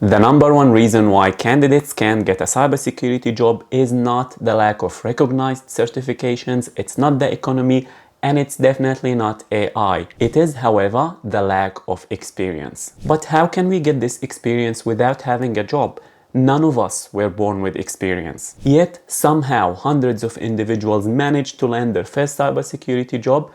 The number one reason why candidates can't get a cybersecurity job is not the lack of recognized certifications, it's not the economy, and it's definitely not AI. It is, however, the lack of experience. But how can we get this experience without having a job? None of us were born with experience. Yet, somehow, hundreds of individuals manage to land their first cybersecurity job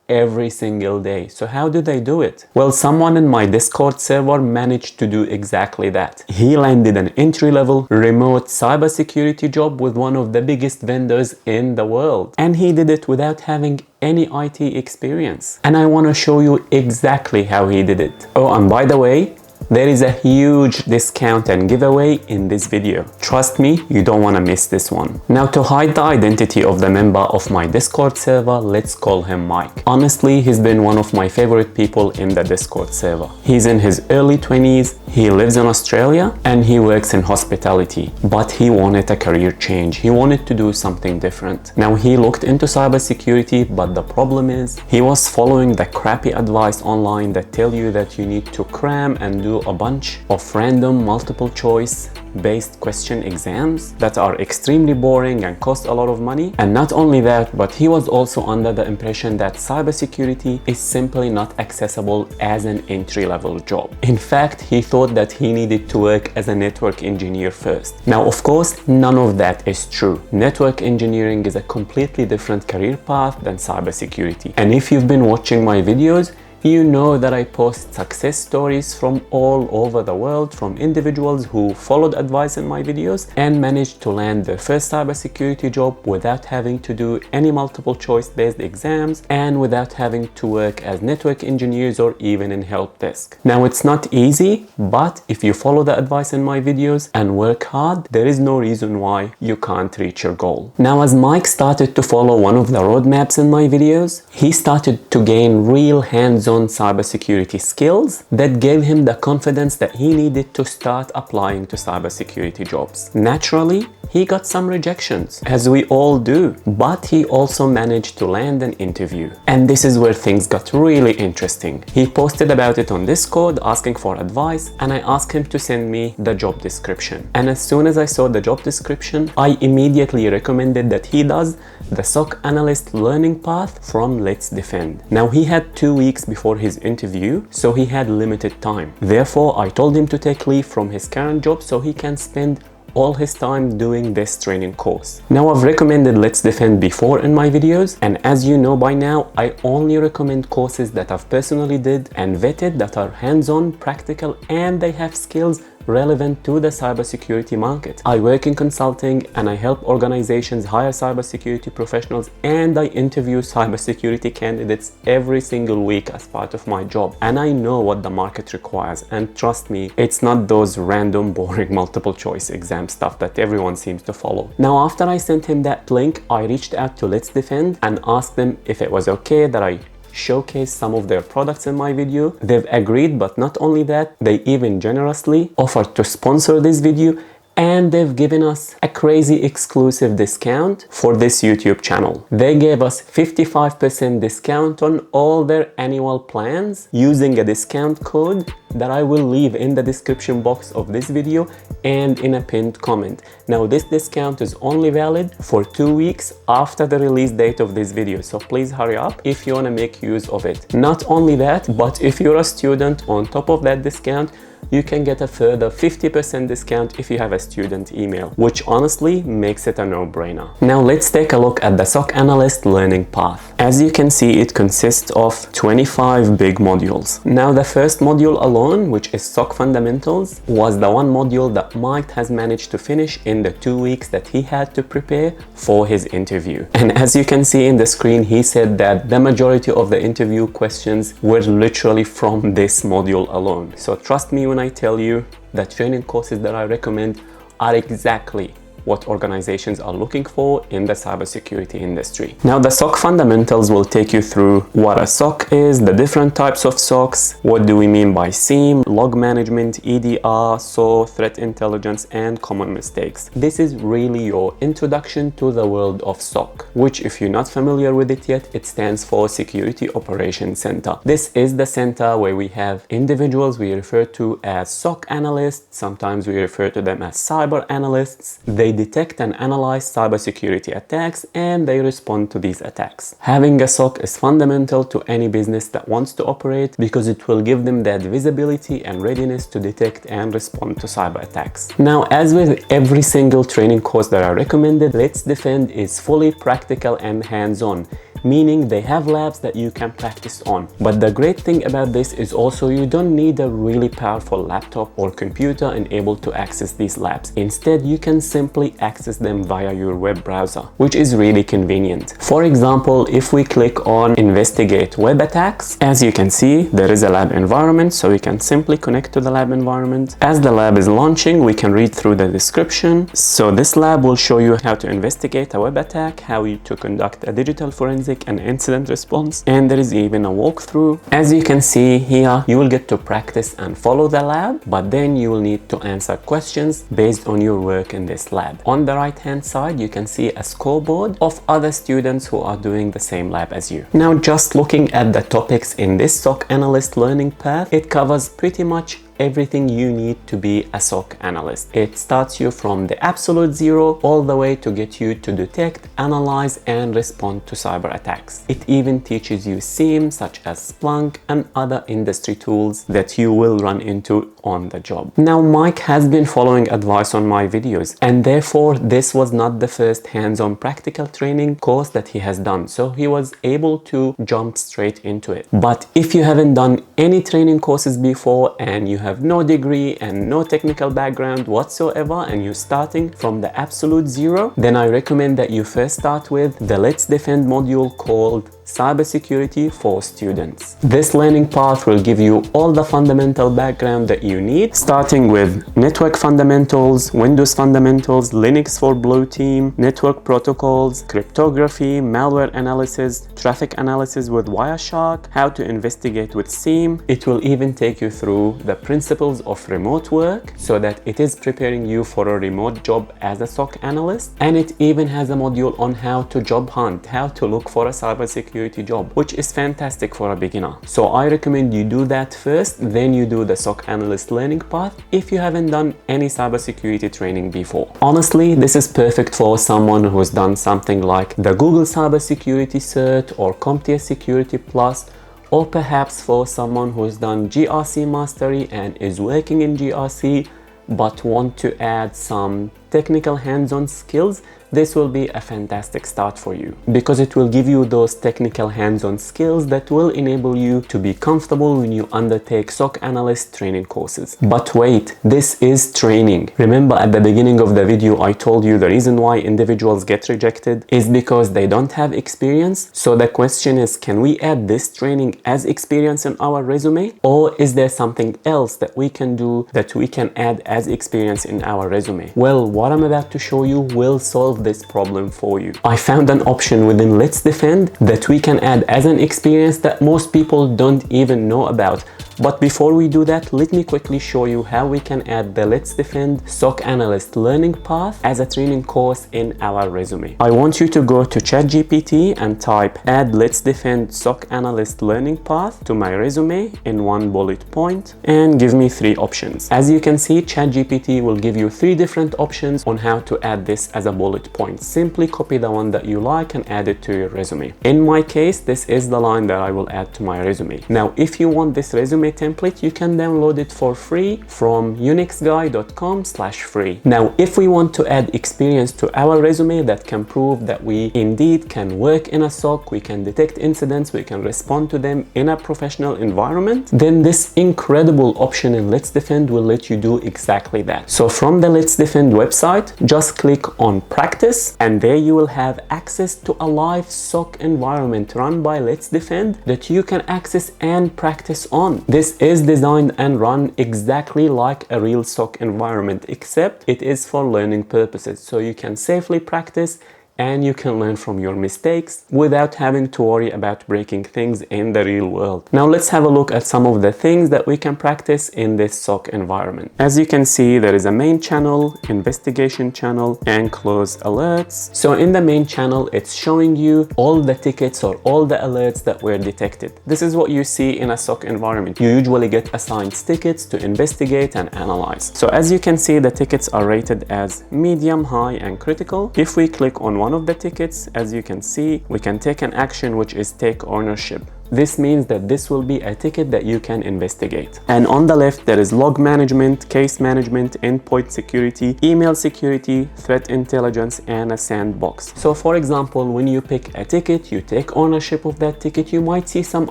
every single day. So how do they do it? Well, someone in my Discord server managed to do exactly that. He landed an entry-level remote cybersecurity job with one of the biggest vendors in the world. And he did it without having any IT experience. And I want to show you exactly how he did it. Oh, and by the way, there is a huge discount and giveaway in this video. Trust me, you don't want to miss this one. Now, to hide the identity of the member of my Discord server, let's call him Mike. Honestly, he's been one of my favorite people in the Discord server. He's in his early 20s, he lives in Australia, and he works in hospitality. But he wanted a career change. He wanted to do something different. Now, he looked into cybersecurity, but the problem is he was following the crappy advice online that tell you that you need to cram and do a bunch of random multiple choice based question exams that are extremely boring and cost a lot of money. And not only that, but he was also under the impression that cybersecurity is simply not accessible as an entry-level job. In fact, he thought that he needed to work as a network engineer first. Now, of course, none of that is true. Network engineering is a completely different career path than cybersecurity. And if you've been watching my videos, you know that I post success stories from all over the world, from individuals who followed advice in my videos and managed to land their first cybersecurity job without having to do any multiple choice based exams and without having to work as network engineers or even in help desk. Now, it's not easy, but if you follow the advice in my videos and work hard, there is no reason why you can't reach your goal. Now, as Mike started to follow one of the roadmaps in my videos, he started to gain real hands-on cybersecurity skills that gave him the confidence that he needed to start applying to cybersecurity jobs. Naturally, he got some rejections, as we all do, but he also managed to land an interview. And this is where things got really interesting. He posted about it on Discord asking for advice, and I asked him to send me the job description. And as soon as I saw the job description, I immediately recommended that he does the SOC Analyst learning path from LetsDefend. Now, he had 2 weeks before his interview, so he had limited time. Therefore, I told him to take leave from his current job so he can spend all his time doing this training course. Now, I've recommended LetsDefend before in my videos, and as you know by now, I only recommend courses that I've personally did and vetted, that are hands-on, practical, and they have skills relevant to the cybersecurity market. I work in consulting and I help organizations hire cybersecurity professionals, and I interview cybersecurity candidates every single week as part of my job. And I know what the market requires, and trust me, it's not those random boring multiple choice exam stuff that everyone seems to follow. Now, after I sent him that link, I reached out to LetsDefend and asked them if it was okay that I showcase some of their products in my video. They've agreed, but not only that, they even generously offered to sponsor this video, and they've given us a crazy exclusive discount for this YouTube channel. They gave us 55% discount on all their annual plans using a discount code that I will leave in the description box of this video and in a pinned comment. Now, this discount is only valid for 2 weeks after the release date of this video, so please hurry up if you want to make use of it. Not only that, but if you're a student, on top of that discount, you can get a further 50% discount if you have a student email, which honestly makes it a no-brainer. Now, let's take a look at the SOC Analyst learning path. As you can see, it consists of 25 big modules. Now, the first module alone, which is SOC Fundamentals, was the one module that Mike has managed to finish in the 2 weeks that he had to prepare for his interview. And as you can see in the screen, he said that the majority of the interview questions were literally from this module alone. So trust me when I tell you that training courses that I recommend are exactly what organizations are looking for in the cybersecurity industry. Now, the SOC fundamentals will take you through what a SOC is, the different types of SOCs, what do we mean by SIEM, log management, EDR, SOAR, threat intelligence, and common mistakes. This is really your introduction to the world of SOC, which, if you're not familiar with it yet, it stands for Security Operations Center. This is the center where we have individuals we refer to as SOC analysts. Sometimes we refer to them as cyber analysts. They detect and analyze cybersecurity attacks and they respond to these attacks. Having a SOC is fundamental to any business that wants to operate because it will give them that visibility and readiness to detect and respond to cyber attacks. Now, as with every single training course that I recommended, LetsDefend is fully practical and hands-on, meaning they have labs that you can practice on. But the great thing about this is also you don't need a really powerful laptop or computer and able to access these labs. Instead, you can simply access them via your web browser, which is really convenient. For example, if we click on Investigate Web Attacks, as you can see, there is a lab environment, so we can simply connect to the lab environment. As the lab is launching, we can read through the description. So this lab will show you how to investigate a web attack, how to conduct a digital forensic and incident response, and there is even a walkthrough. As you can see here, you will get to practice and follow the lab, but then you will need to answer questions based on your work in this lab. On the right hand side, you can see a scoreboard of other students who are doing the same lab as you. Now, just looking at the topics in this SOC analyst learning path, it covers pretty much everything you need to be a SOC analyst. It starts you from the absolute zero all the way to get you to detect, analyze, and respond to cyber attacks. It even teaches you SIEM such as Splunk and other industry tools that you will run into on the job. Now, Mike has been following advice on my videos, and therefore this was not the first hands-on practical training course that he has done, so he was able to jump straight into it. But if you haven't done any training courses before and you have no degree and no technical background whatsoever and you're starting from the absolute zero, then I recommend that you first start with the LetsDefend module called Cybersecurity for Students. This learning path will give you all the fundamental background that you need, starting with network fundamentals, Windows fundamentals, Linux for Blue Team, network protocols, cryptography, malware analysis, traffic analysis with Wireshark, how to investigate with SIEM. It will even take you through the principles of remote work so that it is preparing you for a remote job as a SOC analyst. And it even has a module on how to job hunt, how to look for a cybersecurity job, which is fantastic for a beginner. So I recommend you do that first, then you do the SOC analyst learning path if you haven't done any cybersecurity training before. Honestly, this is perfect for someone who's done something like the Google Cybersecurity Cert or CompTIA Security Plus, or perhaps for someone who's done GRC Mastery and is working in GRC but want to add some technical hands-on skills. This will be a fantastic start for you because it will give you those technical hands-on skills that will enable you to be comfortable when you undertake SOC analyst training courses. But wait, this is training. Remember at the beginning of the video I told you the reason why individuals get rejected is because they don't have experience. So the question is, can we add this training as experience in our resume, or is there something else that we can do that we can add as experience in our resume? Well, what I'm about to show you will solve this problem for you. I found an option within LetsDefend that we can add as an experience that most people don't even know about. But before we do that, let me quickly show you how we can add the LetsDefend SOC Analyst learning path as a training course in our resume. I want you to go to ChatGPT and type add LetsDefend SOC Analyst learning path to my resume in one bullet point and give me 3 options. As you can see, ChatGPT will give you 3 different options on how to add this as a bullet point. Simply copy the one that you like and add it to your resume. In my case, this is the line that I will add to my resume. Now, if you want this resume template, you can download it for free from unixguy.com/free. Now, if we want to add experience to our resume that can prove that we indeed can work in a SOC, we can detect incidents, we can respond to them in a professional environment, then this incredible option in LetsDefend will let you do exactly that. So from the LetsDefend website, just click on practice, and there you will have access to a live SOC environment run by LetsDefend that you can access and practice on. This is designed and run exactly like a real SOC environment, except it is for learning purposes, so you can safely practice and you can learn from your mistakes without having to worry about breaking things in the real world. Now let's have a look at some of the things that we can practice in this SOC environment. As you can see, there is a main channel, investigation channel, and close alerts. So in the main channel, it's showing you all the tickets or all the alerts that were detected. This is what you see in a SOC environment. You usually get assigned tickets to investigate and analyze. So as you can see, the tickets are rated as medium, high, and critical. If we click on one of the tickets, as you can see, we can take an action, which is take ownership. This means that this will be a ticket that you can investigate. And on the left, there is log management, case management, endpoint security, email security, threat intelligence, and a sandbox. So for example, when you pick a ticket, you take ownership of that ticket, you might see some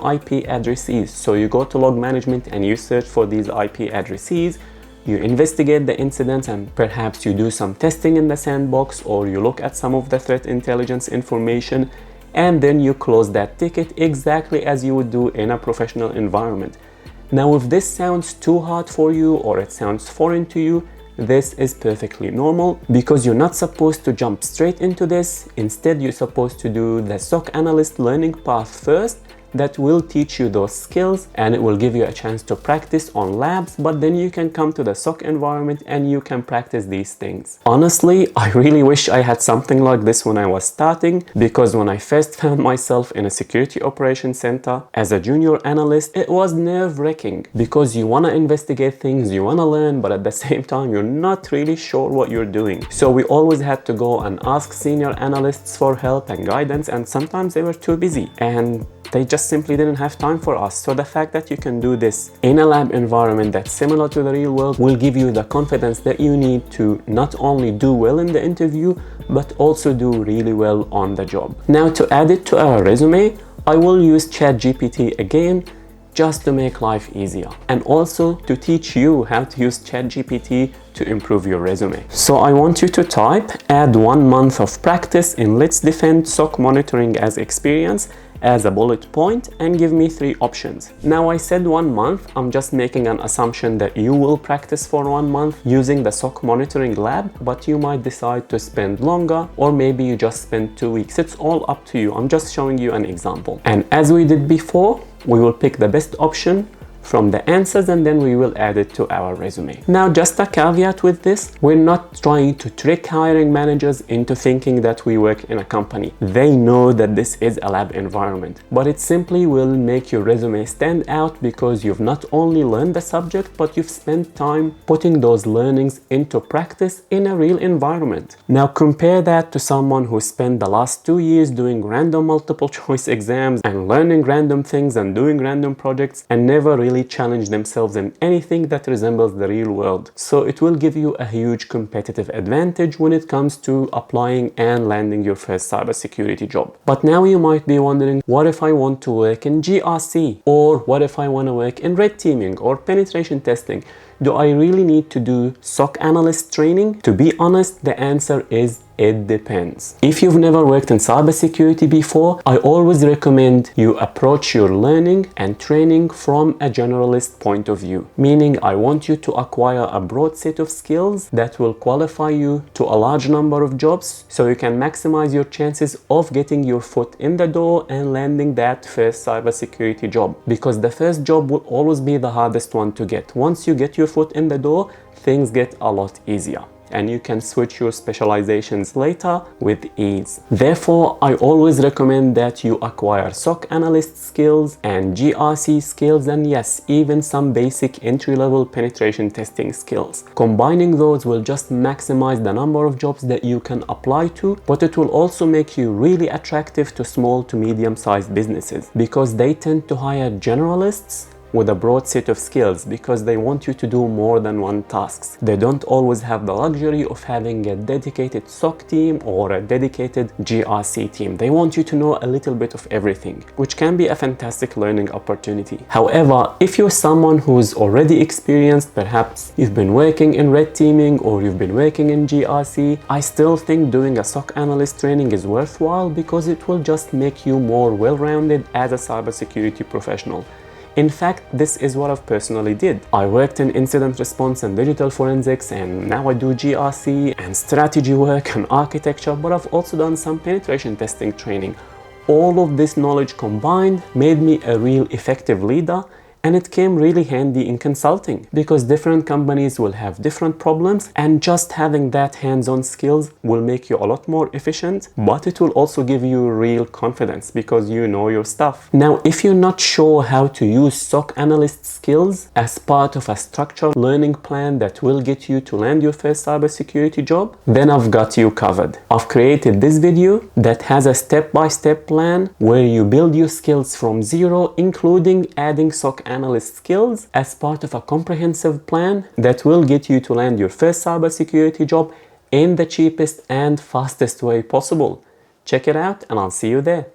IP addresses. So you go to log management and you search for these IP addresses. You investigate the incident and perhaps you do some testing in the sandbox, or you look at some of the threat intelligence information, and then you close that ticket exactly as you would do in a professional environment. Now, if this sounds too hard for you or it sounds foreign to you, this is perfectly normal, because you're not supposed to jump straight into this. Instead, you're supposed to do the SOC analyst learning path first. That will teach you those skills and it will give you a chance to practice on labs, but then you can come to the SOC environment and you can practice these things. Honestly, I really wish I had something like this when I was starting, because when I first found myself in a security operations center as a junior analyst, it was nerve-wracking, because you want to investigate things, you want to learn, but at the same time, you're not really sure what you're doing. So we always had to go and ask senior analysts for help and guidance, and sometimes they were too busy and they just simply didn't have time for us. So the fact that you can do this in a lab environment that's similar to the real world will give you the confidence that you need to not only do well in the interview, but also do really well on the job. Now, to add it to our resume, I will use ChatGPT again, just to make life easier, and also to teach you how to use ChatGPT to improve your resume. So I want you to type, add 1 month of practice in LetsDefend SOC monitoring as experience as a bullet point, and give me 3 options. Now, I said 1 month, I'm just making an assumption that you will practice for 1 month using the SOC monitoring lab, but you might decide to spend longer, or maybe you just spend 2 weeks. It's all up to you. I'm just showing you an example. And as we did before, we will pick the best option from the answers and then we will add it to our resume. Now, just a caveat with this, we're not trying to trick hiring managers into thinking that we work in a company. They know that this is a lab environment, but it simply will make your resume stand out because you've not only learned the subject, but you've spent time putting those learnings into practice in a real environment. Now, compare that to someone who spent the last 2 years doing random multiple choice exams and learning random things and doing random projects and never really challenge themselves in anything that resembles the real world. So it will give you a huge competitive advantage when it comes to applying and landing your first cybersecurity job. But now you might be wondering, what if I want to work in GRC? Or what if I want to work in red teaming or penetration testing? Do I really need to do SOC analyst training? To be honest, the answer is it depends. If you've never worked in cybersecurity before, I always recommend you approach your learning and training from a generalist point of view. Meaning, I want you to acquire a broad set of skills that will qualify you to a large number of jobs, so you can maximize your chances of getting your foot in the door and landing that first cybersecurity job. Because the first job will always be the hardest one to get. Once you get your foot in the door, things get a lot easier, and you can switch your specializations later with ease. Therefore, I always recommend that you acquire SOC analyst skills and GRC skills, and yes, even some basic entry-level penetration testing skills. Combining those will just maximize the number of jobs that you can apply to, but it will also make you really attractive to small to medium-sized businesses, because they tend to hire generalists with a broad set of skills because they want you to do more than one tasks. They don't always have the luxury of having a dedicated SOC team or a dedicated GRC team. They want you to know a little bit of everything, which can be a fantastic learning opportunity. However, if you're someone who's already experienced, perhaps you've been working in red teaming or you've been working in GRC, I still think doing a SOC analyst training is worthwhile because it will just make you more well-rounded as a cybersecurity professional. In fact, this is what I've personally did. I worked in incident response and digital forensics, and now I do GRC and strategy work and architecture, but I've also done some penetration testing training. All of this knowledge combined made me a real effective leader, and it came really handy in consulting because different companies will have different problems, and just having that hands-on skills will make you a lot more efficient, but it will also give you real confidence because you know your stuff. Now, if you're not sure how to use SOC analyst skills as part of a structured learning plan that will get you to land your first cybersecurity job, then I've got you covered. I've created this video that has a step-by-step plan where you build your skills from zero, including adding SOC analyst skills as part of a comprehensive plan that will get you to land your first cybersecurity job in the cheapest and fastest way possible. Check it out, and I'll see you there.